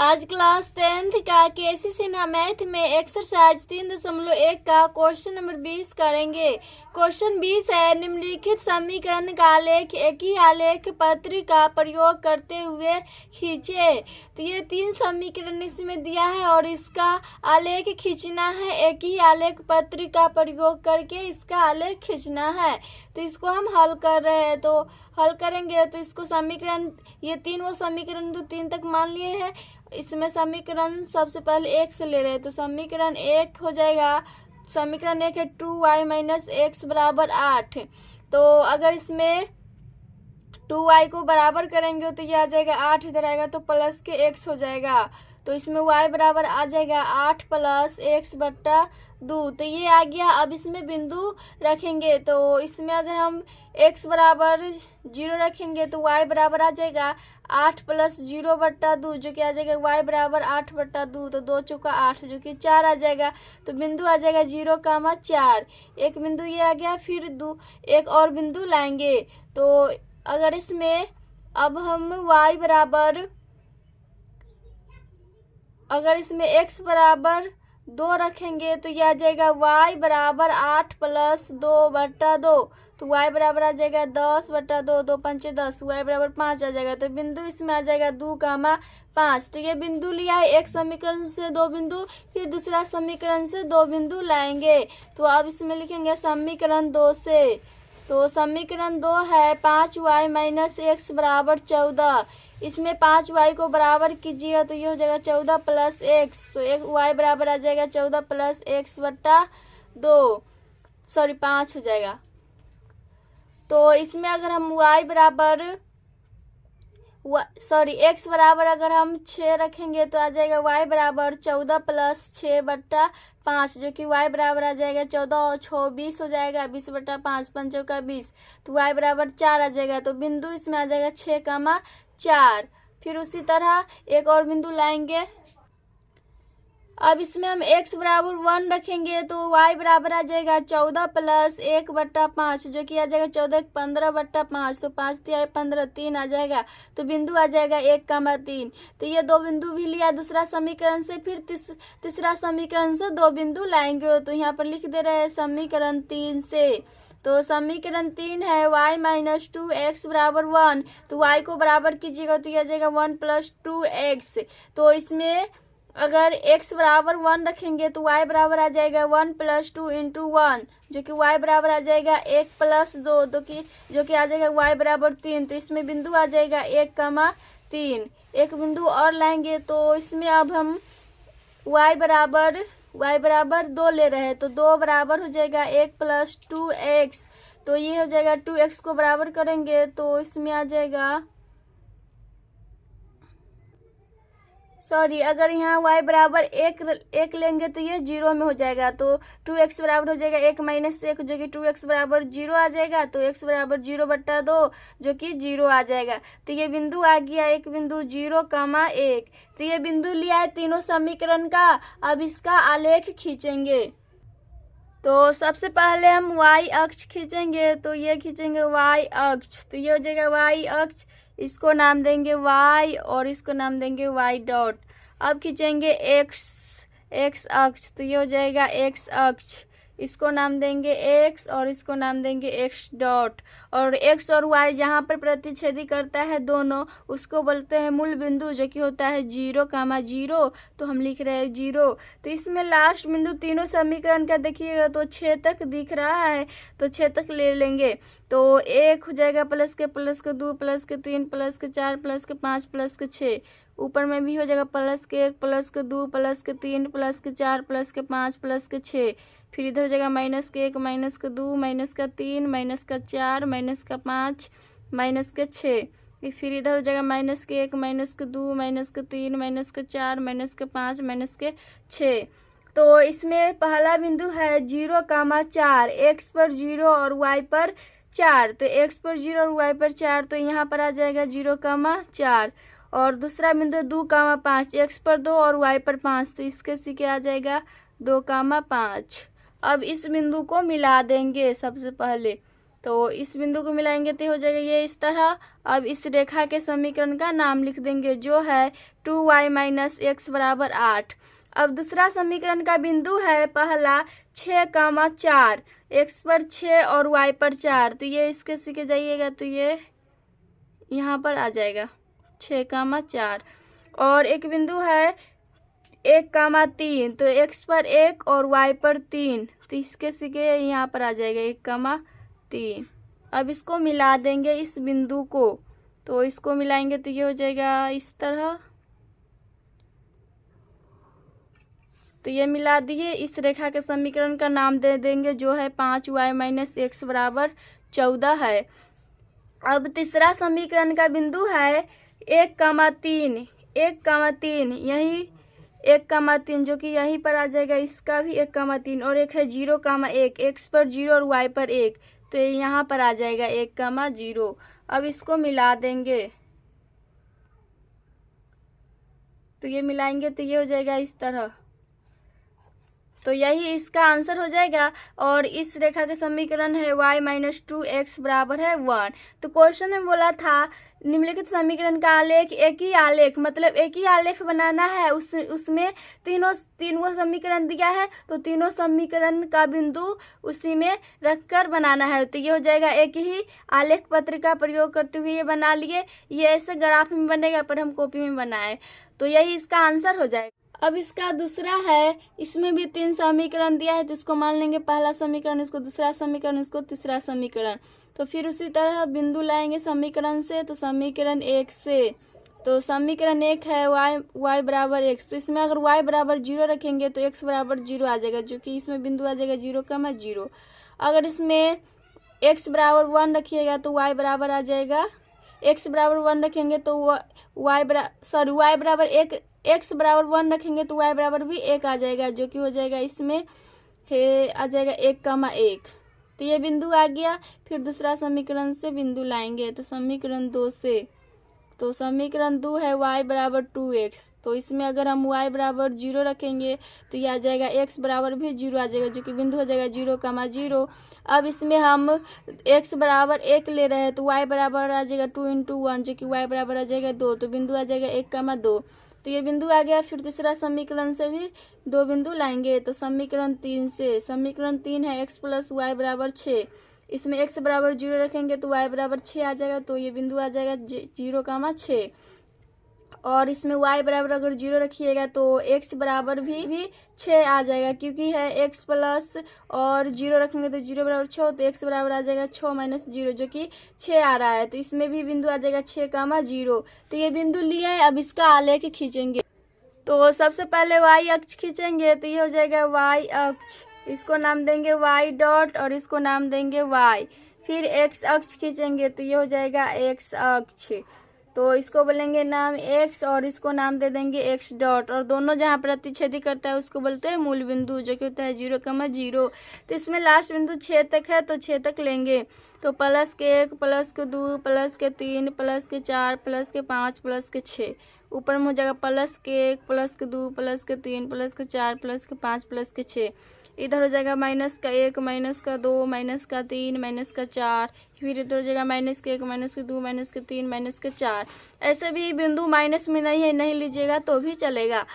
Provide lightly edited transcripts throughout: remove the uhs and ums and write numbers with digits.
आज class 10th का केसी Sinha math में एक्सरसाइज 3.1 का क्वेश्चन नंबर 20 करेंगे। क्वेश्चन 20 है, निम्नलिखित समीकरण का आलेख एक ही आलेख पत्र का प्रयोग करते हुए खींचे। तो ये 3 समीकरण इसमें दिया है और इसका आलेख खींचना है। एक ही आलेख पत्र का प्रयोग करके इसका आलेख खींचना है। तो इसको हम हल कर रहे हैं, तो हल करेंगे तो इसको समीकरण, ये 3 वो समीकरण तो 3 तक मान लिए हैं। इसमें समीकरण सबसे पहले 1 से ले रहे हैं, तो समीकरण 1 हो जाएगा। समीकरण 1 है 2y माइनस एक्स बराबर 8। तो अगर इसमें 2y को बराबर करेंगे तो ये आ जाएगा 8, इधर आएगा तो प्लस के x हो जाएगा। तो इसमें y बराबर आ जाएगा 8 प्लस x बट्टा 2। तो ये आ गया। अब इसमें बिंदु रखेंगे, तो इसमें अगर हम x बराबर 0 रखेंगे तो y बराबर आ जाएगा 8 प्लस 0 बट्टा 2, जो कि आ जाएगा y बराबर 8 बट्टा 2। तो 2 चौका 8, जो कि 4 आ जाएगा। तो बिंदु आ जाएगा 0,4। एक बिंदु ये आ गया, फिर एक और बिंदु लाएंगे। तो अगर इसमें अब हम y बराबर, अगर इसमें x बराबर 2 रखेंगे तो यह आ जाएगा y बराबर 8 प्लस 2 बट्टा 2। तो y बराबर आ जाएगा 10 बट्टा 2, 2 पंचे 10, y बराबर 5 आ जाएगा। तो बिंदु इसमें आ जाएगा 2,5। तो ये बिंदु लिया है, एक समीकरण से 2 बिंदु, फिर दूसरा समीकरण से 2 बिंदु लाएंगे। तो अब इसमें लिखेंगे समीकरण 2 से। तो समीकरण 2 है 5y माइनस एक्स बराबर 14। इसमें 5y को बराबर कीजिएगा तो ये हो जाएगा 14 प्लस एक्स। तो एक y बराबर आ जाएगा 14 प्लस एक्स बट्टा 2, सॉरी 5 हो जाएगा। तो इसमें अगर हम y बराबर x बराबर अगर हम 6 रखेंगे तो आ जाएगा y बराबर 14 प्लस 6 बट्टा 5, जो कि y बराबर आ जाएगा 14 और 6 20 हो जाएगा। 20 बट्टा 5, 5 चौका 20, तो y बराबर 4 आ जाएगा। तो बिंदु इसमें आ जाएगा 6,4। फिर उसी तरह एक और बिंदु लाएंगे। अब इसमें हम x बराबर 1 रखेंगे तो y बराबर आ जाएगा 14 प्लस 1 बट्टा 5, जो कि आ जाएगा 14 15 बट्टा 5। तो 5 तिहाई 15, 3 आ जाएगा। तो बिंदु आ जाएगा 1,3। तो ये 2 बिंदु भी लिया दूसरा समीकरण से, फिर तीसरा समीकरण से 2 बिंदु लाएंगे। तो यहाँ पर लिख दे रहे हैं समीकरण 3 से। तो समीकरण 3 है y माइनस 2x बराबर 1। तो y को बराबर कीजिएगा तो यह आ जाएगा 1 प्लस 2x। तो इसमें अगर x बराबर 1 रखेंगे तो y बराबर आ जाएगा 1 प्लस 2 इंटू 1, जो कि y बराबर आ जाएगा 1 प्लस 2, जो कि आ जाएगा y बराबर 3। तो इसमें बिंदु आ जाएगा 1,3। एक बिंदु और लाएंगे, तो इसमें अब हम y बराबर 2 ले रहे हैं। तो 2 बराबर हो जाएगा 1 प्लस 2x। तो ये हो जाएगा 2x को बराबर करेंगे तो इसमें आ जाएगा, सॉरी, अगर यहाँ y बराबर 1 लेंगे तो ये 0 में हो जाएगा। तो 2x बराबर हो जाएगा 1 माइनस 1, जो कि 2x बराबर 0 आ जाएगा। तो x बराबर 0 बट्टा 2, जो कि 0 आ जाएगा। तो ये बिंदु आ गया, एक बिंदु 0,1। तो ये बिंदु लिया है तीनों समीकरण का। अब इसका आलेख खींचेंगे। तो सबसे पहले हम y अक्ष खींचेंगे, तो ये खींचेंगे y अक्ष। तो ये हो जाएगा y अक्ष, इसको नाम देंगे y और इसको नाम देंगे y डॉट। अब खींचेंगे x अक्ष, तो ये हो जाएगा x अक्ष, इसको नाम देंगे x और इसको नाम देंगे x डॉट। और x और y जहाँ पर प्रतिच्छेदी करता है दोनों, उसको बोलते हैं मूल बिंदु, जो कि होता है 0,0। तो हम लिख रहे हैं 0। तो इसमें लास्ट बिंदु तीनों समीकरण का देखिएगा तो 6 तक दिख रहा है, तो 6 तक ले लेंगे। तो 1 हो जाएगा प्लस के 2 प्लस के 3 प्लस के 4 प्लस के 5 प्लस के 6। ऊपर में भी हो जाएगा प्लस के 1 प्लस के 2 प्लस के 3 प्लस के 4 प्लस के 5 प्लस के 6। फिर इधर हो जाएगा माइनस के 1 माइनस के 2 माइनस का 3 माइनस का 4 माइनस का 5 माइनस के 6। फिर इधर हो जाएगा माइनस के 1 माइनस के 2 माइनस के 3 माइनस के 4 माइनस के 5 माइनस के 6। तो इसमें पहला बिंदु है 0,4, x पर 0 और y पर 4। तो x पर 0 और y पर 4, तो यहाँ पर आ जाएगा 0,4। और दूसरा बिंदु 2,5, x पर 2 और y पर 5। तो इसके सीखे आ जाएगा 2,5। अब इस बिंदु को मिला देंगे सबसे पहले। तो इस बिंदु को मिलाएंगे तो हो जाएगा ये इस तरह। अब इस रेखा के समीकरण का नाम लिख देंगे जो है 2y माइनस एक्स बराबर 8। अब दूसरा समीकरण का बिंदु है पहला 6,4, एक्स पर 6 और y पर 4, तो ये इसके सीखे जाइएगा तो ये यहाँ पर आ जाएगा 6,4। और एक बिंदु है 1,3, तो x पर 1 और y पर 3, तो इसके सीखे यहाँ पर आ जाएगा 1,3। अब इसको मिला देंगे इस बिंदु को, तो इसको मिलाएंगे तो ये हो जाएगा इस तरह। तो ये मिला दिए। इस रेखा के समीकरण का नाम दे देंगे जो है 5y माइनस एक्स बराबर 14 है। अब तीसरा समीकरण का बिंदु है 1,3, 1,3, यही 1,3 जो कि यहीं पर आ जाएगा, इसका भी 1,3, और एक है 0,1, एक्स पर 0 और y पर 1, तो ये यहाँ पर आ जाएगा 1,0। अब इसको मिला देंगे तो ये मिलाएंगे तो ये हो जाएगा इस तरह। तो यही इसका आंसर हो जाएगा। और इस रेखा के समीकरण है y माइनस 2x बराबर है 1। तो क्वेश्चन में बोला था निम्नलिखित समीकरण का आलेख एक ही आलेख, मतलब एक ही आलेख बनाना है, उसमें तीनों समीकरण दिया है, तो तीनों समीकरण का बिंदु उसी में रखकर बनाना है। तो ये हो जाएगा एक ही आलेख पत्र का प्रयोग करते हुए ये बना लिए। ये ऐसे ग्राफ में बनेगा पर हम कॉपी में बनाए, तो यही इसका आंसर हो जाएगा। अब इसका दूसरा है, इसमें भी 3 समीकरण दिया है, तो इसको मान लेंगे पहला समीकरण, इसको दूसरा समीकरण, इसको तीसरा समीकरण। तो फिर उसी तरह बिंदु लाएंगे समीकरण से, तो समीकरण 1 से, तो समीकरण 1 है y बराबर x, तो इसमें अगर y बराबर 0 रखेंगे तो x बराबर 0 आ जाएगा, जो कि इसमें बिंदु आ जाएगा 0,0। अगर इसमें x बराबर 1 रखिएगा तो y बराबर आ जाएगा, x बराबर 1 रखेंगे तो y बराबर 1, x बराबर 1 रखेंगे तो y बराबर भी 1 आ जाएगा, जो कि हो जाएगा इसमें आ जाएगा 1,1। तो ये बिंदु आ गया। फिर दूसरा समीकरण से बिंदु लाएंगे, तो समीकरण 2 से, तो समीकरण 2 है y बराबर 2x, तो इसमें अगर हम y बराबर 0 रखेंगे तो ये आ जाएगा x बराबर भी 0 आ जाएगा, जो कि बिंदु हो जाएगा 0,0। अब इसमें हम x बराबर 1 ले रहे हैं, तो y बराबर आ जाएगा 2 × 1, जो कि y बराबर आ जाएगा 2, तो बिंदु आ जाएगा 1,2। तो ये बिंदु आ गया। फिर तीसरा समीकरण से भी 2 बिंदु लाएंगे, तो समीकरण 3 से, समीकरण 3 है x प्लस y बराबर 6, इसमें x बराबर 0 रखेंगे तो y बराबर 6 आ जाएगा, तो ये बिंदु आ जाएगा 0,6। और इसमें y बराबर अगर 0 रखिएगा तो x बराबर भी 6 आ जाएगा, क्योंकि है x प्लस और 0 रखेंगे तो 0 बराबर 6, तो x बराबर आ जाएगा 6 माइनस 0, जो कि 6 आ रहा है, तो इसमें भी बिंदु आ जाएगा 6,0। तो ये बिंदु लिया है। अब इसका आलेख खींचेंगे, तो सबसे पहले y अक्ष खींचेंगे, तो ये हो जाएगा y अक्ष, इसको नाम देंगे y डॉट और इसको नाम देंगे y। फिर x अक्ष खींचेंगे तो ये हो जाएगा x अक्ष, तो इसको बोलेंगे नाम x और इसको नाम दे देंगे x डॉट, और दोनों जहाँ प्रतिच्छेदी करता है उसको बोलते हैं मूल बिंदु, जो कि होता है 0,0। तो इसमें लास्ट बिंदु 6 तक है, तो 6 तक लेंगे, तो प्लस के 1, प्लस के 2, प्लस के 3, प्लस के 4, प्लस के 5, प्लस के 6, ऊपर में हो जाएगा प्लस के 1, प्लस के 2, प्लस के 3, प्लस के 4, प्लस के 5, प्लस के 6। इधर हो जाएगा माइनस का 1, माइनस का 2, माइनस का 3, माइनस का 4, फिर इधर हो जाएगा माइनस के 1, माइनस के 2, माइनस के 3, माइनस के 4। ऐसे भी बिंदु माइनस में नहीं है, नहीं लीजिएगा तो भी चलेगा,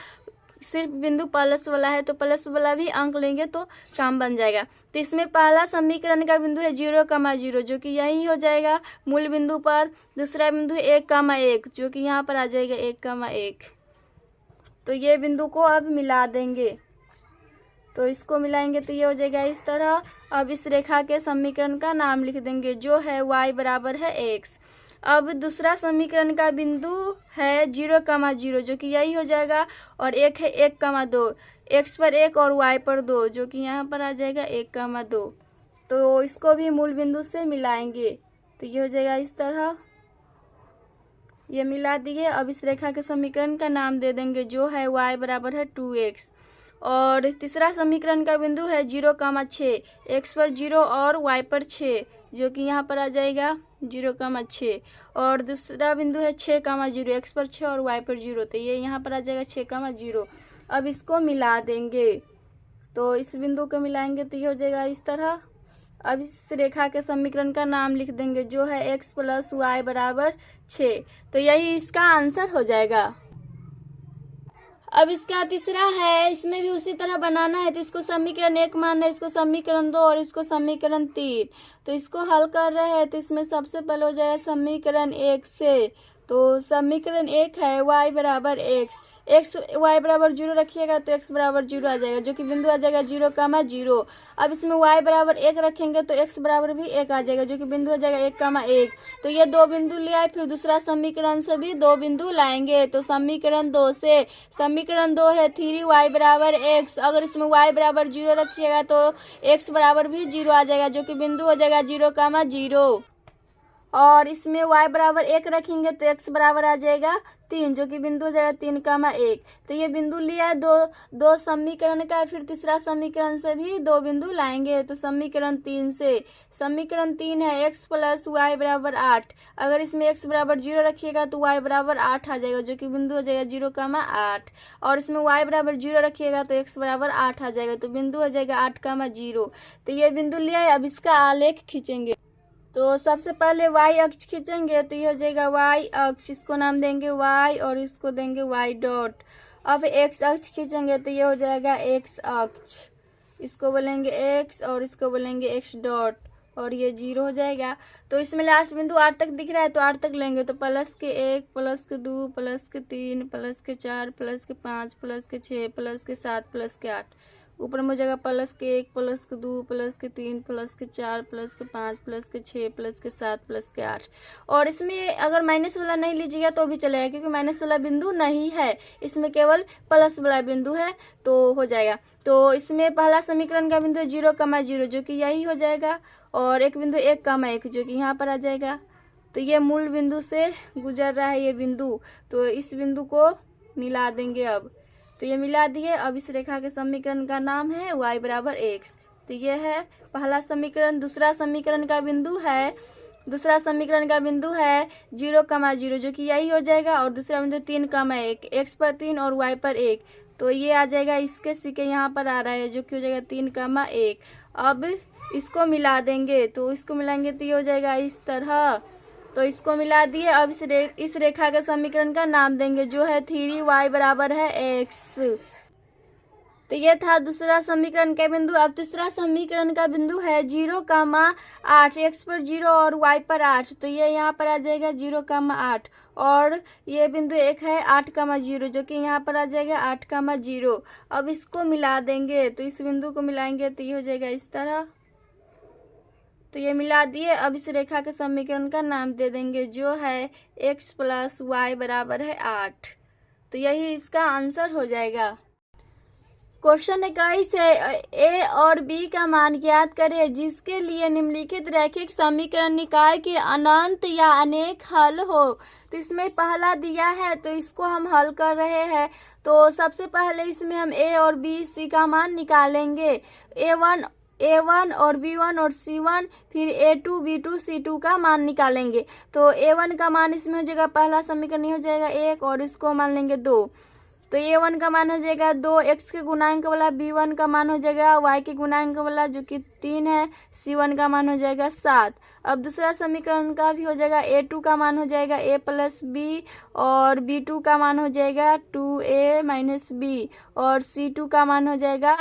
सिर्फ बिंदु प्लस वाला है तो प्लस वाला भी अंक लेंगे तो काम बन जाएगा। तो इसमें पहला समीकरण का बिंदु है 0,0, जो कि यही हो जाएगा मूल बिंदु पर। दूसरा बिंदु 1,1, जो कि यहाँ पर आ जाएगा 1,1। तो ये बिंदु को अब मिला देंगे, तो इसको मिलाएंगे तो ये हो जाएगा इस तरह। अब इस रेखा के समीकरण का नाम लिख देंगे जो है y बराबर है x। अब दूसरा समीकरण का बिंदु है 0,0, जो कि यही हो जाएगा, और एक है 1,2, x पर 1 और y पर 2, जो कि यहाँ पर आ जाएगा 1,2। तो इसको भी मूल बिंदु से मिलाएंगे, तो ये हो जाएगा इस तरह। ये मिला दिए। अब इस रेखा के समीकरण का नाम दे देंगे जो है y बराबर है 2x। और तीसरा समीकरण का बिंदु है 0,6, x पर 0 और y पर 6, जो कि यहाँ पर आ जाएगा 0,6। और दूसरा बिंदु है 6,0, x पर 6 और y पर 0, तो ये यहाँ पर आ जाएगा 6,0। अब इसको मिला देंगे, तो इस बिंदु को मिलाएंगे तो ये हो जाएगा इस तरह। अब इस रेखा के समीकरण का नाम लिख देंगे जो है x + y = 6। तो यही इसका आंसर हो जाएगा। अब इसका तीसरा है, इसमें भी उसी तरह बनाना है। तो इसको समीकरण 1 मानना है, इसको समीकरण 2 और इसको समीकरण 3। तो इसको हल कर रहे हैं तो इसमें सबसे पहले हो जाएगा समीकरण 1 से। तो समीकरण 1 है y = x y = 0 रखिएगा तो x = 0 आ जाएगा, जो कि बिंदु आ जाएगा 0, 0। अब इसमें y = 1 रखेंगे तो x = भी 1 आ जाएगा, जो कि बिंदु आ जाएगा 1, 1। तो ये 2 बिंदु ले आए, फिर दूसरा समीकरण से भी 2 बिंदु लाएंगे। तो समीकरण 2 से, समीकरण 2 है 3y = x। अगर इसमें y = 0 रखिएगा तो x = भी 0 आ जाएगा, जो कि बिंदु हो जाएगा 0, 0। और इसमें y = 1 रखेंगे तो x = आ जाएगा 3, जो कि बिंदु हो जाएगा 3, 1। तो ये बिंदु लिया है दो समीकरण का, फिर तीसरा समीकरण से भी 2 बिंदु लाएंगे। तो समीकरण 3 से, समीकरण 3 है x + y = 8। अगर इसमें x = 0 रखिएगा तो y = 8 आ जाएगा, जो कि बिंदु हो जाएगा 0, 8। और इसमें y = 0 रखिएगा तो x = 8 आ जाएगा, तो बिंदु हो जाएगा 8, 0। तो ये बिंदु लिया है। अब इसका आलेख खींचेंगे। तो सबसे पहले y अक्ष खींचेंगे तो ये हो जाएगा y अक्ष, इसको नाम देंगे y और इसको देंगे y'। अब x अक्ष खींचेंगे तो ये हो जाएगा x अक्ष, इसको बोलेंगे x और इसको बोलेंगे x', और ये 0 हो जाएगा। तो इसमें लास्ट बिंदु 8 तक दिख रहा है तो 8 तक लेंगे। तो +1 +2 +3 +4 +5 +6 +7 +8। ऊपर में हो जाएगा +1 +2 +3 +4 +5 +6 +7 +8। और इसमें अगर माइनस वाला नहीं लीजिएगा तो भी चलेगा, क्योंकि माइनस वाला बिंदु नहीं है, इसमें केवल प्लस वाला बिंदु है, तो हो जाएगा। तो इसमें पहला समीकरण का बिंदु 0, 0, जो कि यही हो जाएगा, और एक बिंदु 1, 1, जो कि यहाँ पर आ जाएगा। तो ये मूल बिंदु से गुजर रहा है ये बिंदु, तो इस बिंदु को मिला देंगे। अब तो ये मिला दिए। अब इस रेखा के समीकरण का नाम है y = x। तो ये है पहला समीकरण। दूसरा समीकरण का बिंदु है 0, 0, जो कि यही हो जाएगा, और दूसरा बिंदु 3, 1, x पर 3 और y पर 1। तो ये आ जाएगा, इसके सिक्के यहाँ पर आ रहा है, जो कि हो जाएगा 3, 1। अब इसको मिला देंगे, तो इसको मिलाएंगे तो ये हो जाएगा इस तरह। तो इसको मिला दिए। अब इस रेखा के समीकरण का नाम देंगे जो है 3y = x। तो ये था दूसरा समीकरण का बिंदु। अब तीसरा समीकरण का बिंदु है 0, 8, x पर 0 और y पर 8। तो ये यहाँ पर आ जाएगा 0, 8, और ये बिंदु 1 है 8, 0, जो कि यहाँ पर आ जाएगा 8, 0। अब इसको मिला देंगे, तो इस बिंदु को मिलाएंगे तो ये हो जाएगा इस तरह। तो ये मिला दिए। अब इस रेखा के समीकरण का नाम दे देंगे जो है x + y = 8। तो यही इसका आंसर हो जाएगा। क्वेश्चन 21 है, a और b का मान ज्ञात करें जिसके लिए निम्नलिखित रैखिक समीकरण निकाय के अनंत या अनेक हल हो। तो इसमें पहला दिया है तो इसको हम हल कर रहे हैं। तो सबसे पहले इसमें हम a और b, c का मान निकालेंगे। a1 और b1 और c1, फिर a2 b2 c2 का मान निकालेंगे। तो a1 का मान इसमें हो जाएगा, पहला समीकरण हो जाएगा 1, और इसको मान लेंगे 2। तो a1 का मान हो जाएगा 2, x के गुणांक वाला, b1 का मान हो जाएगा y के गुणांक वाला जो कि 3 है, c1 का मान हो जाएगा 7। अब दूसरा समीकरण का भी हो जाएगा, a2 का मान हो जाएगा a + b, और b2 का मान हो जाएगा 2a - b, और c2 का मान हो जाएगा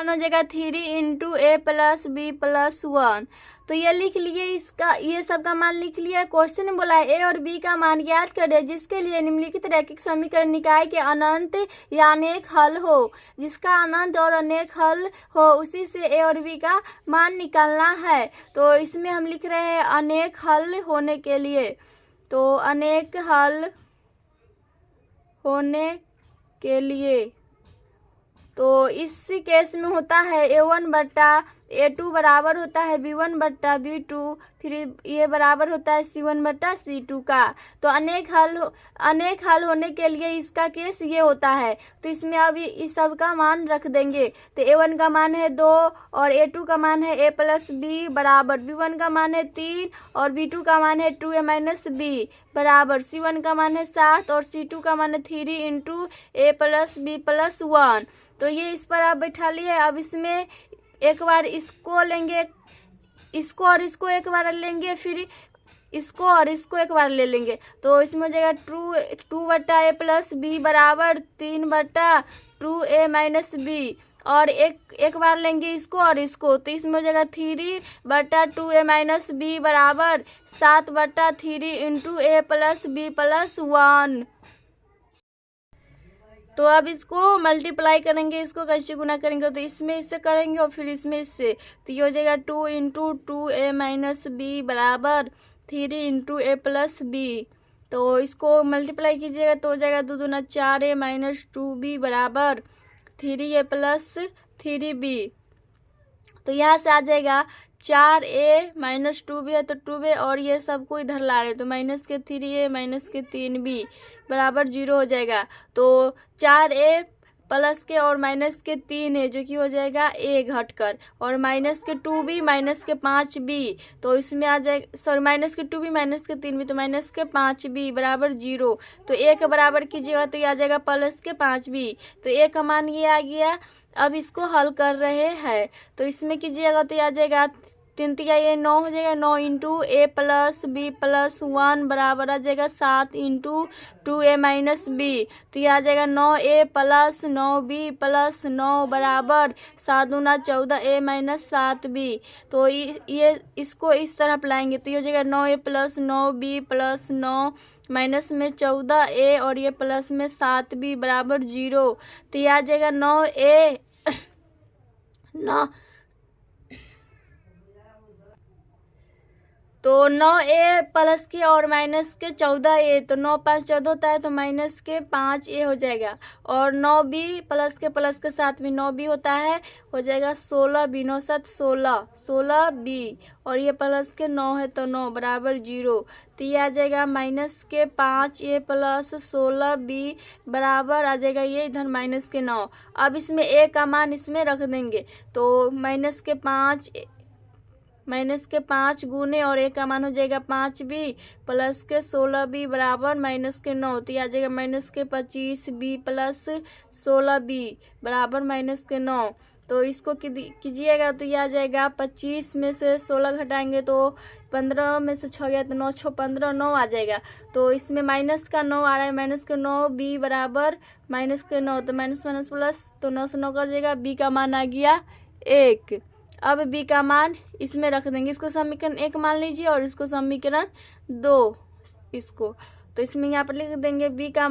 3 × a + b + 1। तो ये लिख लिए, इसका ये सब का मान लिख लिया। क्वेश्चन में बोला है a और b का मान ज्ञात करें जिसके लिए निम्नलिखित रैखिक समीकरण निकाय के अनंत या अनेक हल हो। जिसका अनंत और अनेक हल हो उसी से a और b का मान निकालना है। तो इसमें हम लिख रहे हैं अनेक हल होने के लिए। तो अनेक हल होने के लिए तो इस केस में होता है a1 / a2 बराबर होता है b1 / b2, फिर ये बराबर होता है c1 / c2 का। तो अनेक हल होने के लिए इसका केस ये होता है। तो इसमें अब इस सब का मान रख देंगे। तो a1 का मान है 2, और a2 का मान है a + b बराबर, b1 का मान है 3 और b2 का मान है 2a - b बराबर, c1 का मान है 7 और c2 का मान है 3 × a + b + 1। तो ये इस पर आप बैठा लिए। अब इसमें एक बार इसको लेंगे, इसको और इसको एक बार लेंगे, फिर इसको और इसको एक बार ले लेंगे, तो इसमें हो जाएगा 2/a+b बराबर 3/2a-b। और एक बार लेंगे इसको और इसको, तो इसमें हो जाएगा 3/2a-b बराबर 7/3 × a+b+1। तो अब इसको मल्टीप्लाई करेंगे, इसको कैसे गुना करेंगे, तो इसमें इससे करेंगे और फिर इसमें इससे, तो ये हो जाएगा 2 × 2a-b बराबर 3 × a+b। तो इसको मल्टीप्लाई कीजिएगा तो हो जाएगा 2 दूना 4a-2b बराबर 3a+3b। तो यहाँ से आ जाएगा 4a-2b है तो 2b, और ये सबको इधर ला रहे तो -3a-3b बराबर 0 हो जाएगा। तो 4a प्लस के और माइनस के 3 है जो कि हो जाएगा a घटकर, और -2b -5b, तो इसमें आ जाएगा, सॉरी -2b -3b, तो -5b बराबर 0। तो a के बराबर कीजिएगा तो ये आ जाएगा +5b, तो a का मान ये आ गया। अब इसको हल कर रहे हैं तो इसमें कीजिएगा तो ये आ जाएगा 3 × ये 9 हो जाएगा, 9 × a+b+1 बराबर आ जाएगा 7 × 2a-b। तो ये आ जाएगा 9a+9b+9 बराबर 7 दूना 14a-7b। तो ये इसको इस तरह लाएंगे तो ये हो जाएगा 9a+9b+9 माइनस में 14a और ये प्लस में 7b बराबर 0। तो ये आ जाएगा 9a तो 9a प्लस के और माइनस के 14a, तो 9 5 14 होता है तो माइनस के 5a हो जाएगा, और 9b प्लस के 7 भी 9b होता है, हो जाएगा 16b, 9 7 16 16b, और ये प्लस के 9 है तो 9 बराबर 0। तो ये आ जाएगा माइनस के 5a प्लस 16b बराबर आ जाएगा ये इधर माइनस के 9। अब इसमें a का मान इसमें रख देंगे तो -5 गुने और a का मान हो जाएगा 5b प्लस के 16b बराबर -9। तो आ जाएगा -25b प्लस 16b बराबर -9। तो इसको कीजिएगा तो ये आ जाएगा 25 में से 16 घटाएंगे तो 15 में से 6 गया तो 9 6 15 9 आ जाएगा। तो इसमें माइनस का 9 आ रहा है, -9b बराबर -9, तो माइनस प्लस, तो 9 से 9 कर जाएगा, b का मान आ गया 1। अब b का मान इसमें रख देंगे, इसको समीकरण 1 मान लीजिए और इसको समीकरण 2, इसको तो इसमें यहाँ पर लिख देंगे b का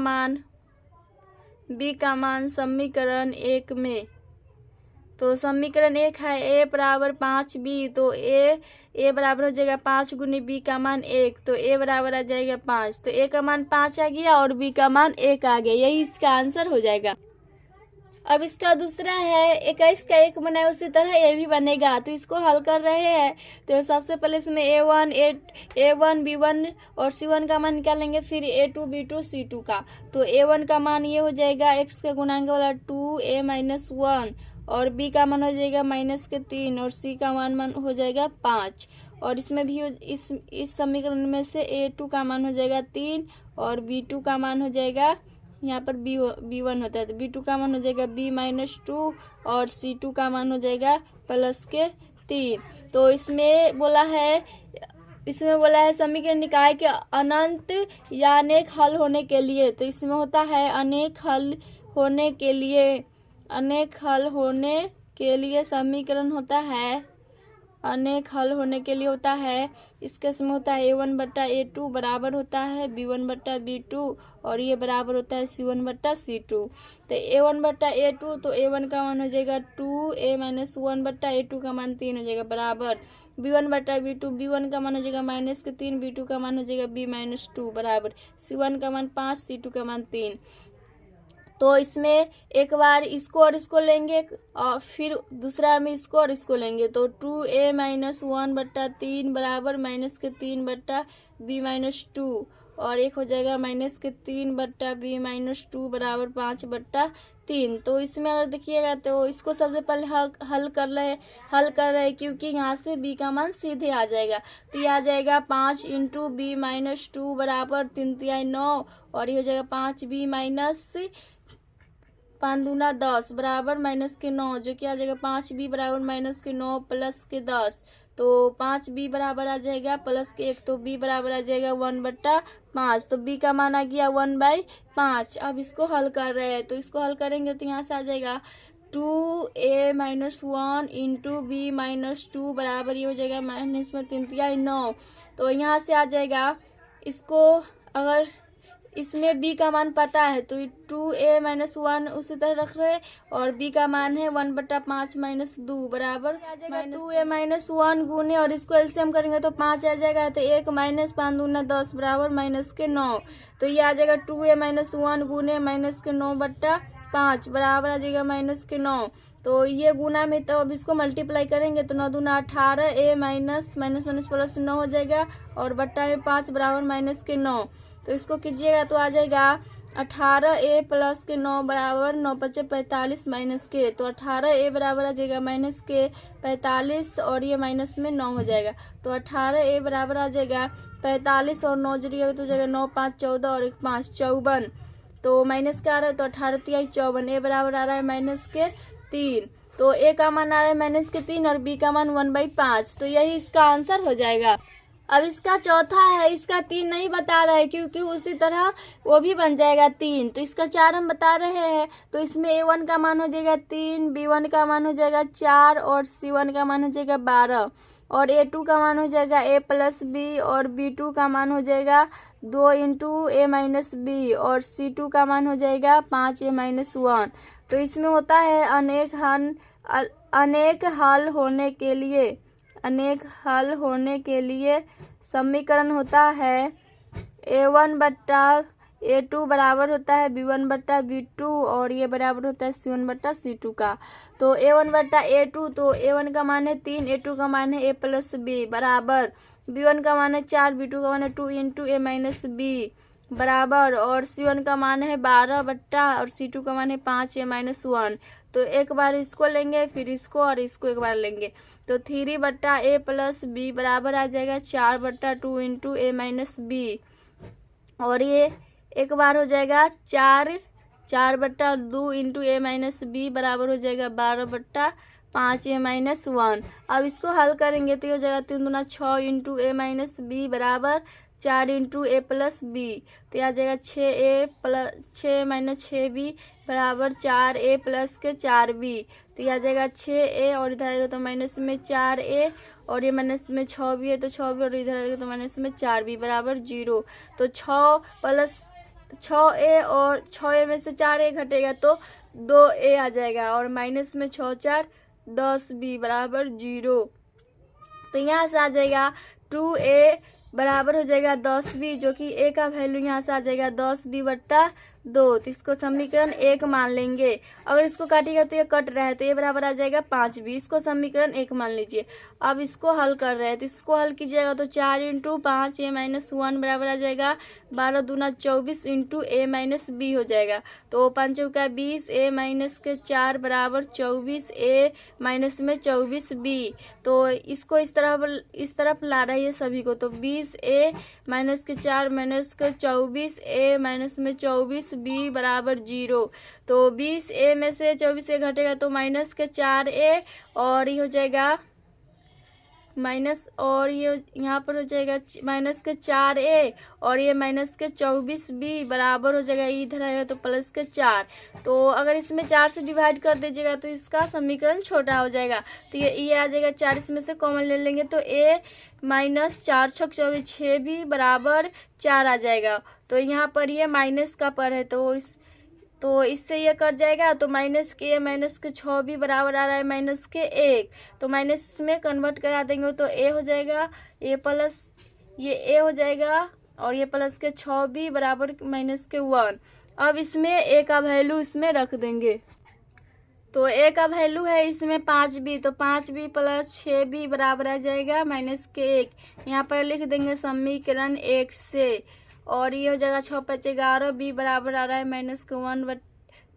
मान समीकरण 1 में। तो समीकरण 1 है a बराबर 5b, तो a बराबर हो जाएगा 5 गुने b का मान 1, तो a बराबर आ जाएगा 5। तो a का मान 5 आ गया और b का मान 1 आ गया, यही इसका आंसर हो जाएगा। अब इसका दूसरा है 21 का 1 बनाए उसी तरह a भी बनेगा, तो इसको हल कर रहे हैं। तो सबसे पहले इसमें a1 b1 और c1 का मान निकालेंगे, फिर a2 b2 c2 का। तो a1 का मान ये हो जाएगा x के गुणांक वाला 2a-1, और b का मान हो जाएगा -3 और c का मान हो जाएगा 5। और इसमें भी इस समीकरण में से a2 का मान हो जाएगा 3 और b2 का मान हो जाएगा, यहाँ पर b1 होता है तो b2 का मान हो जाएगा b-2 और c2 का मान हो जाएगा +3। तो इसमें बोला है समीकरण निकाय के अनंत या अनेक हल होने के लिए। तो इसमें होता है अनेक हल होने के लिए समीकरण होता है, अनेक हल होने के लिए होता है। इसके इसमें होता है a1/a2 बराबर होता है b1/b2 और ये बराबर होता है c1/c2। तो a1/a2, तो a1 का मान हो जाएगा 2a-1/a2 का मान 3 हो जाएगा बराबर b1/b2, b1 का मान हो जाएगा -3, b2 का मान हो जाएगा b-2 बराबर c1 का मान 5, c2 का मान 3। तो इसमें एक बार इसको और इसको लेंगे और फिर दूसरा में इसको और इसको लेंगे, तो 2a-1/3 बराबर -3/b-2 और एक हो जाएगा -3/b-2 बराबर 5/3। तो इसमें अगर देखिएगा तो इसको सबसे पहले हल कर रहे हैं क्योंकि यहाँ से b का मान सीधे आ जाएगा। तो ये आ जाएगा 5 × b-2 बराबर 3 × 9 और ये हो जाएगा 5b - 5 दूना 10 बराबर -9, जो कि आ जाएगा 5b बराबर -9 + 10। तो 5b बराबर आ जाएगा प्लस के 1, तो b बराबर आ जाएगा 1/5। तो b का मान आ गया 1/5। अब इसको हल कर रहे हैं, तो इसको हल करेंगे तो यहाँ से आ जाएगा 2a-1 इंटू b-2 बराबर ये हो जाएगा माइनस में 3×9। तो यहाँ से आ जाएगा, इसको अगर इसमें b का मान पता है तो 2a-1 उसी तरह रख रहे, और b का मान है 1/5-2 बराबर आ जाएगा 2a-1 गुने, और इसको एलसीएम करेंगे तो 5 आ जाएगा। तो 1 - 5 दूना 10 बराबर -9। तो ये आ जाएगा 2a-1 गुने -9/5 बराबर आ जाएगा -9। तो ये गुना में, तो अब इसको मल्टीप्लाई करेंगे तो 9 दूना 18, a माइनस प्लस 9 हो जाएगा, और बट्टा में 5 बराबर -9। तो इसको कीजिएगा तो आ जाएगा 18a प्लस के 9 बराबर 9×5 45 माइनस के, तो 18a बराबर आ जाएगा माइनस के 45, और ये माइनस में 9 हो जाएगा। तो 18a बराबर आ जाएगा 45 और 9 जुड़िएगा तो जाएगा 9 5 14 और 1 5 54। तो माइनस का आ रहा है तो 18 × 54, a बराबर आ रहा है -3। तो a का मान आ रहा है -3 और b का मान 1/5। तो यही इसका आंसर हो जाएगा। अब इसका चौथा है, इसका 3 नहीं बता रहा है क्योंकि उसी तरह वो भी बन जाएगा 3। तो इसका 4 हम बता रहे हैं, तो इसमें a1 का मान हो जाएगा 3, b1 का मान हो जाएगा 4 और c1 का मान हो जाएगा 12, और a2 का मान हो जाएगा a + b, और b2 का मान हो जाएगा 2 × a - b, और c2 का मान हो जाएगा 5a - 1। तो इसमें होता है अनेक हल होने के लिए समीकरण होता है a1/a2 बराबर होता है b1/b2, और ये बराबर होता है c1/c2 का। तो a1/a2, तो a1 का मान है 3, a2 का मान है a + b बराबर b1 का मान है 4, b2 का मान है 2 × a - b बराबर, और c1 का मान है 12 बट्टा, और c2 का मान है 5a - 1। तो एक बार इसको लेंगे, फिर इसको, और इसको एक बार लेंगे, तो 3/a + b बराबर आ जाएगा 4/2 × a - b, और ये एक बार हो जाएगा 4/2 × a - b बराबर हो जाएगा 12/5a - 1। अब इसको हल करेंगे तो ये हो जाएगा 3 दूना 6 × a - b बराबर 4 × a + b। तो यह आ जाएगा 6 - 6b बराबर 4a + के 4b। तो यह आ जाएगा 6a, और इधर आएगा तो माइनस में 4a, और ये माइनस में 6b है तो 6b, और इधर आएगा तो माइनस में 4b बराबर 0। तो 6 + 6a, और 6a में से 4a घटेगा तो 2a आ जाएगा, और माइनस में 6 4 10b बराबर 0। तो यहाँ से आ जाएगा 2a बराबर हो जाएगा 10b, जो कि a का वैल्यू यहाँ से आ जाएगा 10b/2। तो इसको समीकरण 1 मान लेंगे। अगर इसको काटिएगा तो ये कट रहा है, तो ये बराबर आ जाएगा 5b। इसको समीकरण 1 मान लीजिए। अब इसको हल कर रहे हैं, तो इसको हल कीजिएगा तो 4 × 5a - 1 बराबर आ जाएगा 12 दूना 24 × a - b हो जाएगा। तो 5 चौका 20, a - के 4 बराबर 24, a माइनस में 24b। तो इसको इस तरफ ला रही है सभी को, तो 20a - के 4 - के 24, a माइनस में 24b बराबर 0। तो 20a में से 24a घटेगा तो माइनस के 4a, और ये हो जाएगा माइनस, और ये यहाँ पर हो जाएगा माइनस के 4a, और ये माइनस के 24b बराबर हो जाएगा, इधर आएगा तो प्लस के 4। तो अगर इसमें 4 से डिवाइड कर दीजिएगा तो इसका समीकरण छोटा हो जाएगा। तो ये आ जाएगा 4, इसमें से कॉमन ले लेंगे तो a - 4 × 24 6b बराबर 4 आ जाएगा। तो यहाँ पर ये माइनस का पर है, तो इससे ये कट जाएगा, तो माइनस के 6b बराबर आ रहा है -1। तो माइनस में कन्वर्ट करा देंगे तो a हो जाएगा, ये a हो जाएगा, और ये प्लस के 6b बराबर -1। अब इसमें a का वैल्यू इसमें रख देंगे, तो a का वैल्यू है इसमें 5b, तो 5b + 6b बराबर आ जाएगा -1। यहाँ पर लिख देंगे समीकरण 1 से, और ये हो जाएगा 6 × 5 = 11b बराबर आ रहा है -1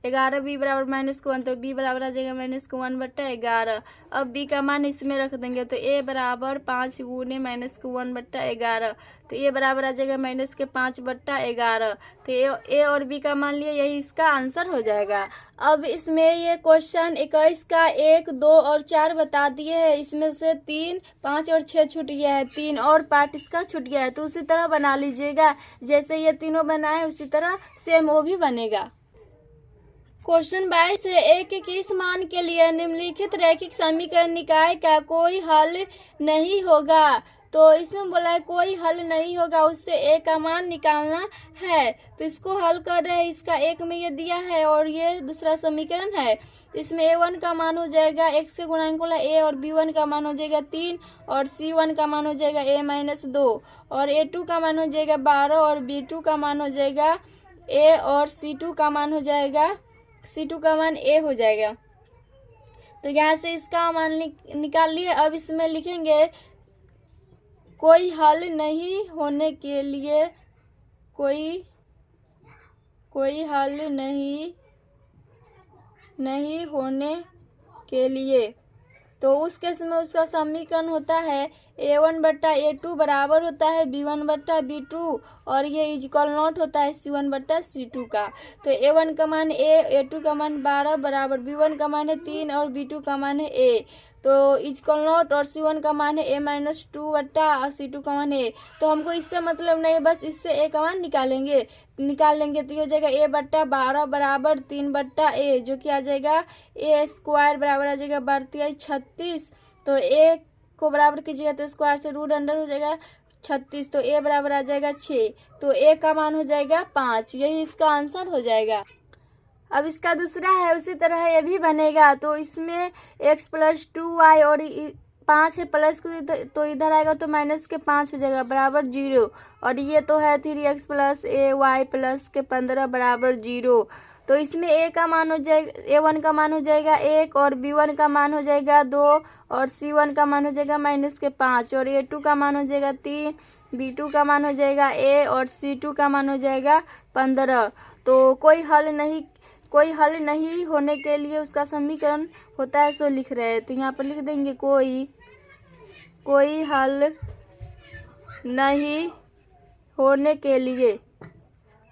11 बी बराबर -1, तो बी बराबर आ जाएगा -1/11। अब बी का मान इसमें रख देंगे, तो ए बराबर 5 गुने -1/11, तो ए बराबर आ जाएगा -5/11। तो ए और बी का मान लिया, यही इसका आंसर हो जाएगा। अब इसमें ये क्वेश्चन 21 का 1, 2 और 4 बता दिए हैं, इसमें से 3, 5 और 6 छूट गया है, 3 और पार्ट इसका छूट गया है, तो उसी तरह बना लीजिएगा। जैसे ये तीनों बनाए उसी तरह सेम वो भी बनेगा। क्वेश्चन 22 है, एक किस मान के लिए निम्नलिखित रैखिक समीकरण निकाय का कोई हल नहीं होगा। तो इसमें बोला है कोई हल नहीं होगा, उससे ए का मान निकालना है। तो इसको हल कर रहे हैं, इसका एक में ये दिया है और ये दूसरा समीकरण है। इसमें a1 का मान हो जाएगा x से गुणांक वाला a, और b1 का मान हो जाएगा 3, और c1 का मान हो जाएगा a-2, और a2 का मान हो जाएगा 12, और b2 का मान हो जाएगा a, और c2 का मान हो जाएगा a हो जाएगा। तो यहाँ से इसका मान निकाल लिए। अब इसमें लिखेंगे कोई हल नहीं होने के लिए, कोई हल नहीं होने के लिए, तो उस केस में उसका समीकरण होता है a1/a2 बराबर होता है b1/b2, और ये इक्वल नॉट होता है c1/c2 का। तो a1 का मान a2 का मान 12 बराबर b1 का मान है 3 और b2 का मान है a, तो इक्वल नॉट, और c1 का मान है a-2/c2 का मान है। तो हमको इससे मतलब नहीं, बस इससे a का मान निकाल लेंगे। तो ये हो जाएगा a/12 बराबर 3/a, जो कि आ जाएगा a² बराबर आ जाएगा 36। तो a को बराबर कीजिएगा तो स्क्वायर से रूट अंडर हो जाएगा 36, तो a बराबर आ जाएगा 6, तो a का मान हो जाएगा 5। यही इसका आंसर हो जाएगा। अब इसका दूसरा है, उसी तरह ये भी बनेगा। तो इसमें x + 2y और 5 है, प्लस को तो इधर आएगा तो -5 हो जाएगा बराबर 0, और ये तो है 3x + ay + 15 बराबर 0। तो इसमें a का मान हो जाएगा, a1 का मान हो जाएगा 1, और b1 का मान हो जाएगा 2, और c1 का मान हो जाएगा -5, और a2 का मान हो जाएगा 3, b2 का मान हो जाएगा a, और c2 का मान हो जाएगा 15। तो कोई हल नहीं होने के लिए उसका समीकरण होता है, सो लिख रहे हैं। तो यहाँ पर लिख देंगे कोई हल नहीं होने के लिए।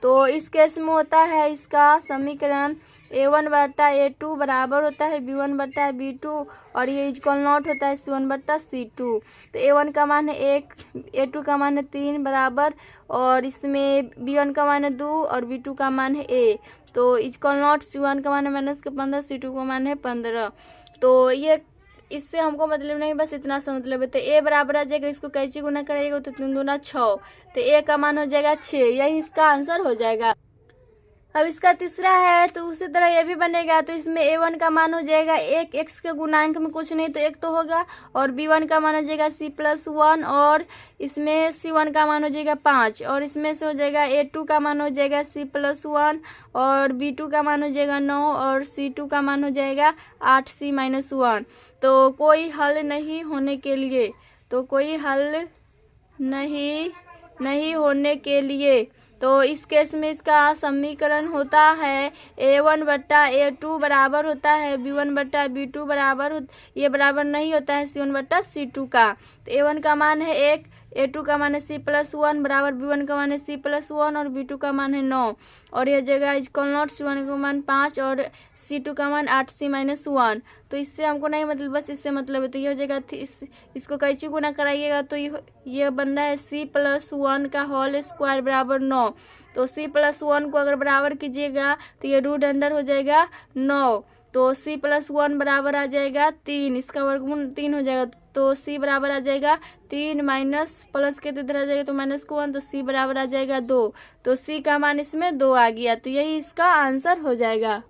तो इस केस में होता है इसका समीकरण a1/a2 बराबर होता है b1/b2, और ये इक्वल नॉट होता है c1/c2। तो a1 का मान है 1, a2 का मान है 3 बराबर, और इसमें b1 का मान है 2 और b2 का मान है a, तो इक्वल नॉट c1 का मान है -15, c2 का मान है 15। तो ये इससे हमको मतलब नहीं, बस इतना सा मतलब है। तो a बराबर आ जाएगा, इसको कैसे गुना करेगा तो 3 दूना 6, तो a का मान हो जाएगा 6। यही इसका आंसर हो जाएगा। अब इसका तीसरा है, तो उसी तरह ये भी बनेगा। तो इसमें a1 का मान हो जाएगा 1, x के गुणांक में कुछ नहीं तो 1 तो होगा, और b1 का मान हो जाएगा c+1, और इसमें c1 का मान हो जाएगा 5, और इसमें से हो जाएगा a2 का मान हो जाएगा c+1, और b2 का मान हो जाएगा 9, और c2 का मान हो जाएगा 8c-1। तो कोई हल नहीं होने के लिए, तो कोई हल नहीं होने के लिए, तो इस केस में इसका समीकरण होता है a1/a2 बराबर होता है b1/b2 बराबर ये बराबर नहीं होता है c1/c2 का। तो a1 का मान है 1, a2 का मान है c+1 बराबर b1 का मान है c+1, और b2 का मान है 9, और यह जगह इक्वल नॉट c1 का मान 5 और c2 का मान 8c-1। तो इससे हमको नहीं मतलब, बस इससे मतलब है। तो ये हो जाएगा, इसको कैसे गुना कराइएगा तो ये बन रहा है c+1 का होल स्क्वायर बराबर 9। तो c+1 को अगर बराबर कीजिएगा तो ये रूट अंडर हो जाएगा 9, तो c+1 बराबर आ जाएगा 3, इसका वर्गमूल 3 हो जाएगा। तो c बराबर आ जाएगा 3 माइनस प्लस के तो इधर आ जाएगा तो -1, तो c बराबर आ जाएगा 2, तो c का मान इसमें 2 आ गया। तो यही इसका आंसर हो जाएगा।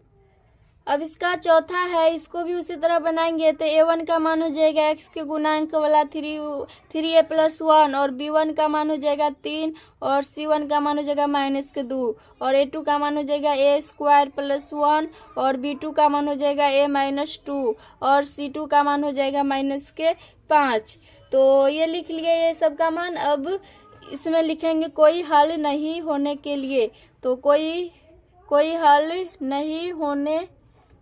अब इसका चौथा है, इसको भी उसी तरह बनाएंगे। तो a1 का मान हो जाएगा x के गुणांक वाला 3a+1, और b1 का मान हो जाएगा 3, और c1 का मान हो जाएगा -2, और a2 का मान हो जाएगा a² + 1, और b2 का मान हो जाएगा a-2, और c2 का मान हो जाएगा -5। तो ये लिख लिए ये सब का मान। अब इसमें लिखेंगे कोई हल नहीं होने के लिए। तो कोई कोई हल नहीं होने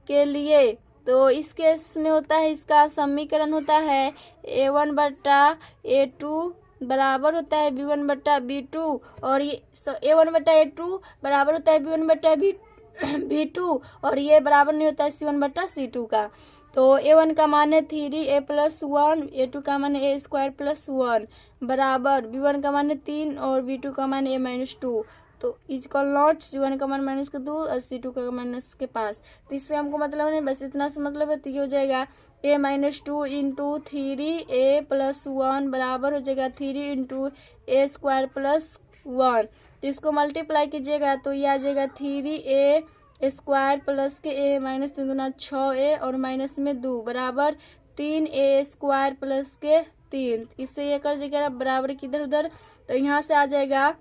के लिए, तो इस केस में होता है, इसका समीकरण होता है A1/A2 बराबर होता है B1/B2, और ये A1/A2 बराबर होता है B1/B2, और ये बराबर नहीं होता है C1/C2 का। तो A1 का मान है 3A+1, A2 का मान है A² + 1 बराबर B1 का मान है 3 और B2 का मान है A-2। तो इजकल नॉट C1 का मान -2 और C2 का -5। तो इससे हमको मतलब नहीं, बस इतना से मतलब है। तो ये हो जाएगा A-2 इंटू 3A+1 बराबर हो जाएगा 3 × A² + 1। तो इसको मल्टीप्लाई कीजिएगा तो ये आ जाएगा 3A² प्लस के A -3 गुना 6A और माइनस में 2 बराबर 3A² प्लस के 3। इससे ये कर जाएगा बराबर किधर उधर, तो यहाँ से आ जाएगा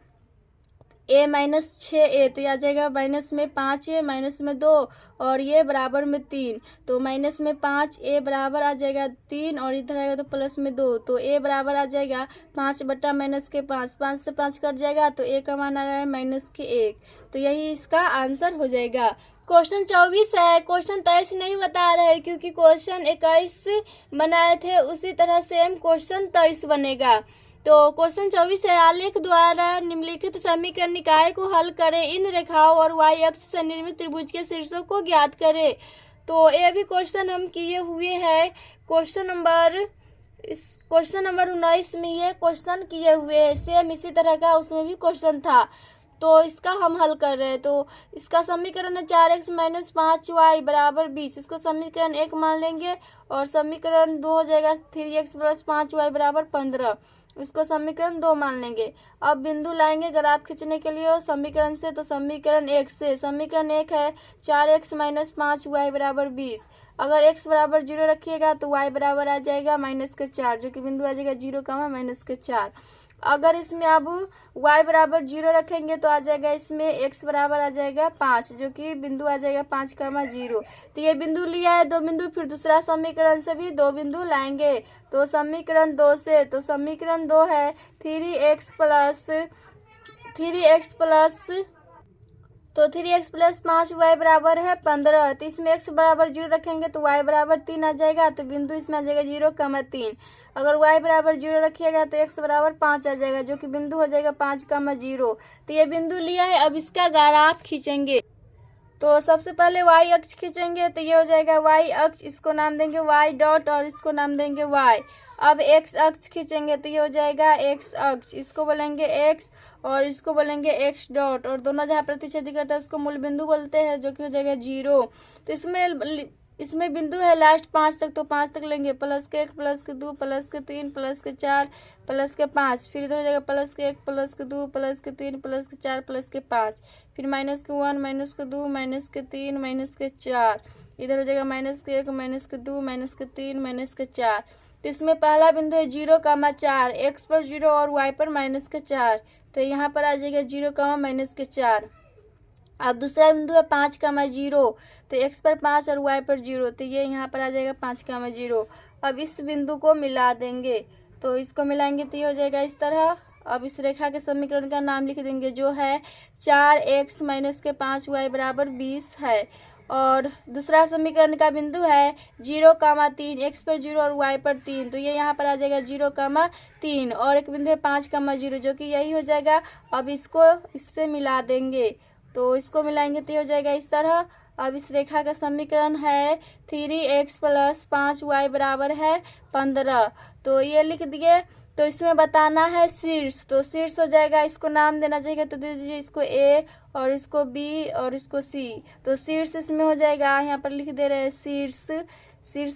A -6A, तो ये आ जाएगा माइनस में 5A माइनस में 2 और ये बराबर में 3। तो माइनस में 5A बराबर आ जाएगा 3 और इधर आएगा तो प्लस में 2। तो A बराबर आ जाएगा 5/-5, 5 से 5 कट जाएगा तो A का मान आ रहा है -1। तो यही इसका आंसर हो जाएगा। क्वेश्चन 24 है। क्वेश्चन 23 नहीं बता रहे क्योंकि क्वेश्चन 21 बनाए थे, उसी तरह सेम क्वेश्चन 23 बनेगा। तो क्वेश्चन 24 है, आलेख द्वारा निम्नलिखित समीकरण निकाय को हल करें, इन रेखाओं और y अक्ष से निर्मित त्रिभुज के शीर्षों को ज्ञात करें। तो ये भी क्वेश्चन हम किए हुए हैं। क्वेश्चन नंबर 19 में ये क्वेश्चन किए हुए हैं, सेम इसी तरह का उसमें भी क्वेश्चन था। तो इसका हम हल कर रहे हैं। तो इसका समीकरण है 4x - 5y = 20। इसको समीकरण 1 मान लेंगे और समीकरण 2 हो जाएगा 3x + 5y = 15। इसको समीकरण 2 मान लेंगे। अब बिंदु लाएंगे ग्राफ खींचने के लिए समीकरण से, तो समीकरण 1 से, समीकरण 1 है 4x - 5y = 20। अगर x बराबर 0 रखिएगा तो y बराबर आ जाएगा -4, जो कि बिंदु आ जाएगा 0, -4। अगर इसमें अब y बराबर 0 रखेंगे तो आ जाएगा इसमें x बराबर आ जाएगा 5, जो कि बिंदु आ जाएगा 5, 0। तो ये बिंदु लिया है 2 बिंदु, फिर दूसरा समीकरण से भी 2 बिंदु लाएंगे। तो समीकरण 2 से, तो समीकरण 2 है 3x + 5y बराबर है 15। तो इसमें x बराबर 0 रखेंगे तो y बराबर 3 आ जाएगा। तो बिंदु इसमें आ जाएगा 0, 3। अगर y बराबर 0 रखिएगा तो x बराबर 5 आ जाएगा, जो कि बिंदु हो जाएगा 5, 0। तो ये बिंदु लिया है। अब इसका ग्राफ खींचेंगे। तो सबसे पहले y अक्ष खींचेंगे तो ये हो जाएगा y अक्ष, इसको नाम देंगे y डॉट और इसको नाम देंगे y। अब x अक्ष खींचेंगे तो ये हो जाएगा x अक्ष, इसको बोलेंगे x और इसको बोलेंगे x डॉट, और दोनों जहाँ प्रतिच्छेदी करता है उसको मूल बिंदु बोलते हैं, जो कि हो जाएगा 0। तो इसमें बिंदु है लास्ट 5 तक, तो 5 तक लेंगे, +1 +2 +3 +4 +5। फिर इधर हो जाएगा +1 +2 +3 +4 +5। फिर -1 -2 -3 -4। इधर हो जाएगा -1 -2 -3 -4। तो इसमें पहला बिंदु है 0, 4, x पर 0 और y पर -4। तो यहाँ पर आ जाएगा 0, -4। अब दूसरा बिंदु है 5, 0, तो x पर 5 और y पर 0, तो ये यहाँ पर आ जाएगा 5, 0। अब इस बिंदु को मिला देंगे, तो इसको मिलाएंगे तो ये हो जाएगा इस तरह। अब इस रेखा के समीकरण का नाम लिख देंगे, जो है 4x - 5y = 20 है। और दूसरा समीकरण का बिंदु है 0, 3, x पर 0 और y पर 3, तो ये यहाँ पर आ जाएगा 0, 3। और एक बिंदु है 5, 0, जो कि यही हो जाएगा। अब इसको इससे मिला देंगे, तो इसको मिलाएंगे तो हो जाएगा इस तरह। अब इस रेखा का समीकरण है 3x + 5y = 15। तो ये लिख दिए। तो इसमें बताना है शीर्ष, तो शीर्ष हो जाएगा, इसको नाम देना चाहिए, तो दे दीजिए इसको A और इसको B और इसको C। तो शीर्ष इसमें हो जाएगा, यहाँ पर लिख दे रहे हैं शीर्ष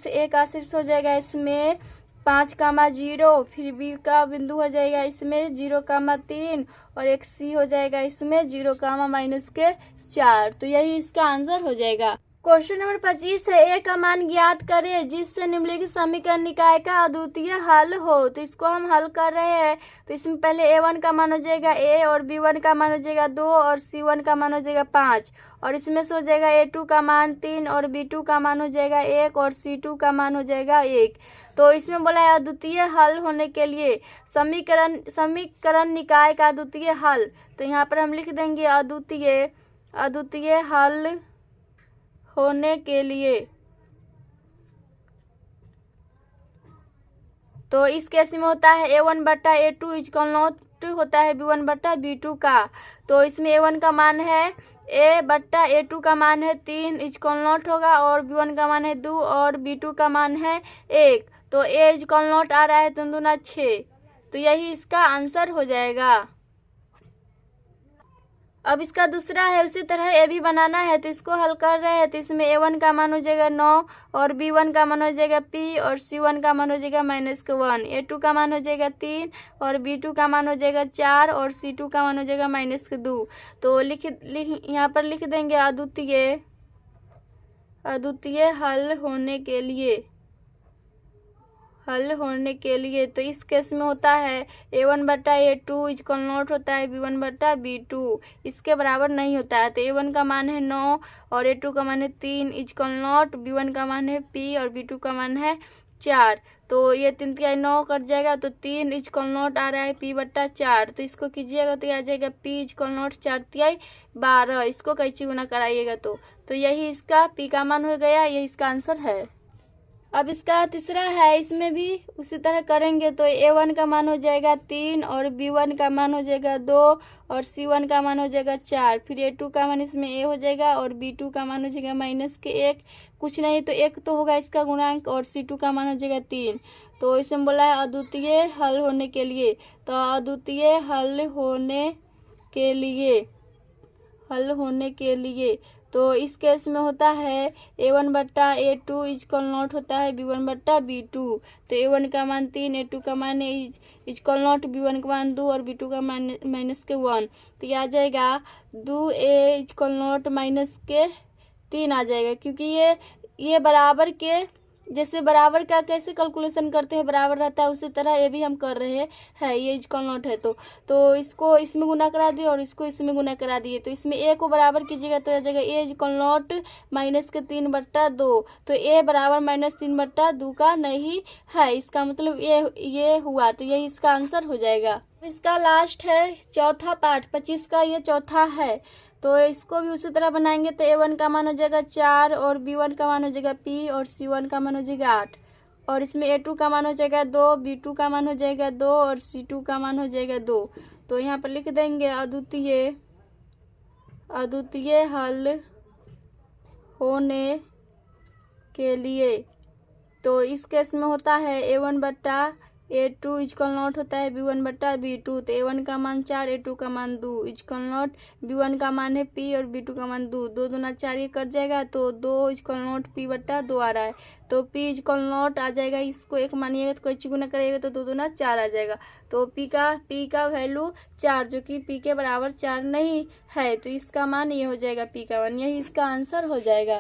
A का शीर्ष हो जाएगा इसमें 5, 0। फिर B का बिंदु हो जाएगा इसमें 0, 3 और एक C हो जाएगा इसमें 0, -4। तो यही इसका आंसर हो जाएगा। क्वेश्चन नंबर 25 है, A का मान ज्ञात करें जिससे निम्नलिखित समीकरण निकाय का अद्वितीय हल हो। तो इसको हम हल कर रहे हैं। तो इसमें पहले A1 का मान हो जाएगा A और B1 का मान हो जाएगा 2 और C1 का मान हो जाएगा 5, और इसमें से हो जाएगा A2 का मान 3 और B2 का मान हो जाएगा 1 और C2 का मान हो जाएगा 1। तो इसमें बोला है अद्वितीय हल होने के लिए समीकरण निकाय का अद्वितीय हल। तो यहाँ पर हम लिख देंगे अद्वितीय हल होने के लिए। तो इस केस में होता है A1 बट्टा A2 इक्वल नॉट होता है B1 बट्टा B2 का। तो इसमें A1 का मान है A बट्टा A2 का मान है 3 इक्वल नॉट होगा, और B1 का मान है 2 और B2 का मान है 1। तो A इक्वल नॉट आ रहा है 2 दूना 6। तो यही इसका आंसर हो जाएगा। अब इसका दूसरा है, उसी तरह ए भी बनाना है, तो इसको हल कर रहे हैं। तो इसमें A1 का मान हो जाएगा 9 और B1 का मान हो जाएगा P और C1 का मान हो जाएगा -1। A2 का मान हो जाएगा 3 और B2 का मान हो जाएगा 4 और C2 का मान हो जाएगा -2। तो यहाँ पर लिख देंगे अद्वितीय हल होने के लिए। तो इस केस में होता है A1 बट्टा A2 इक्वल नॉट होता है B1 बट्टा B2, इसके बराबर नहीं होता है। तो A1 का मान है 9 और A2 का मान है 3 इक्वल नॉट, B1 का मान है P और B2 का मान है 4। तो ये 3 तिहाई 9 कट जाएगा, तो 3 इक्वल नॉट आ रहा है P बट्टा 4। तो इसको कीजिएगा तो आ जाएगा P इक्वल नॉट 4 तिहाई 12। इसको कैसे गुना कराइएगा तो यही इसका P का मान हो गया, यही इसका आंसर है। अब इसका तीसरा है, इसमें भी उसी तरह करेंगे। तो A1 का मान हो जाएगा 3 और B1 का मान हो जाएगा 2 और C1 का मान हो जाएगा 4। फिर A2 का मान इसमें A हो जाएगा और B2 का मान हो जाएगा -1, कुछ नहीं तो 1 तो होगा इसका गुणांक, और C2 का मान हो जाएगा 3। तो इसमें बोला है अद्वितीय हल होने के लिए। तो अद्वितीय हल होने के लिए तो इस केस में होता है A1 बट्टा A2 इक्वल नॉट होता है B1 बट्टा B2। तो A1 का मान 3, A2 का मान इक्वल नॉट, B1 का मान 2 और B2 का मान -1। तो ये आ जाएगा 2A इक्वल नॉट -3 आ जाएगा, क्योंकि ये बराबर के जैसे बराबर का कैसे कैलकुलेशन करते हैं, बराबर रहता है, उसी तरह ये भी हम कर रहे हैं। ये इक्वल नॉट है तो इसको इसमें गुना करा दिए और इसको इसमें गुना करा दिए। तो इसमें A को बराबर कीजिएगा तो आ जाएगा A इक्वल नॉट -3 बट्टा 2। तो A बराबर -3 बट्टा 2 का नहीं है, इसका मतलब ये हुआ। तो यही इसका आंसर हो जाएगा। इसका लास्ट है चौथा पार्ट, 25 का ये चौथा है। तो इसको भी उसी तरह बनाएंगे। तो A1 का मान हो जाएगा 4 और B1 का मान हो जाएगा P और C1 का मान हो जाएगा 8, और इसमें A2 का मान हो जाएगा 2, B2 का मान हो जाएगा 2 और C2 का मान हो जाएगा 2। तो यहाँ पर लिख देंगे अद्वितीय हल होने के लिए। तो इस केस में होता है A1 बट्टा A2 इक्वल नॉट होता है B1 बट्टा B2। तो A1 का मान 4, A2 का मान 2 इक्वल नॉट, B1 का मान है P और B2 का मान 2। 2 दूना 4 ये कट जाएगा, तो 2 इक्वल नॉट P बट्टा 2 आ रहा है। तो P इक्वल नॉट आ जाएगा, इसको 1 मानिएगा तो कोई गुना करिएगा तो 2 दूना 4 आ जाएगा। तो P का वैल्यू 4, जो कि P के बराबर 4 नहीं है। तो इसका मान ये हो जाएगा P का मान, यही इसका आंसर हो जाएगा।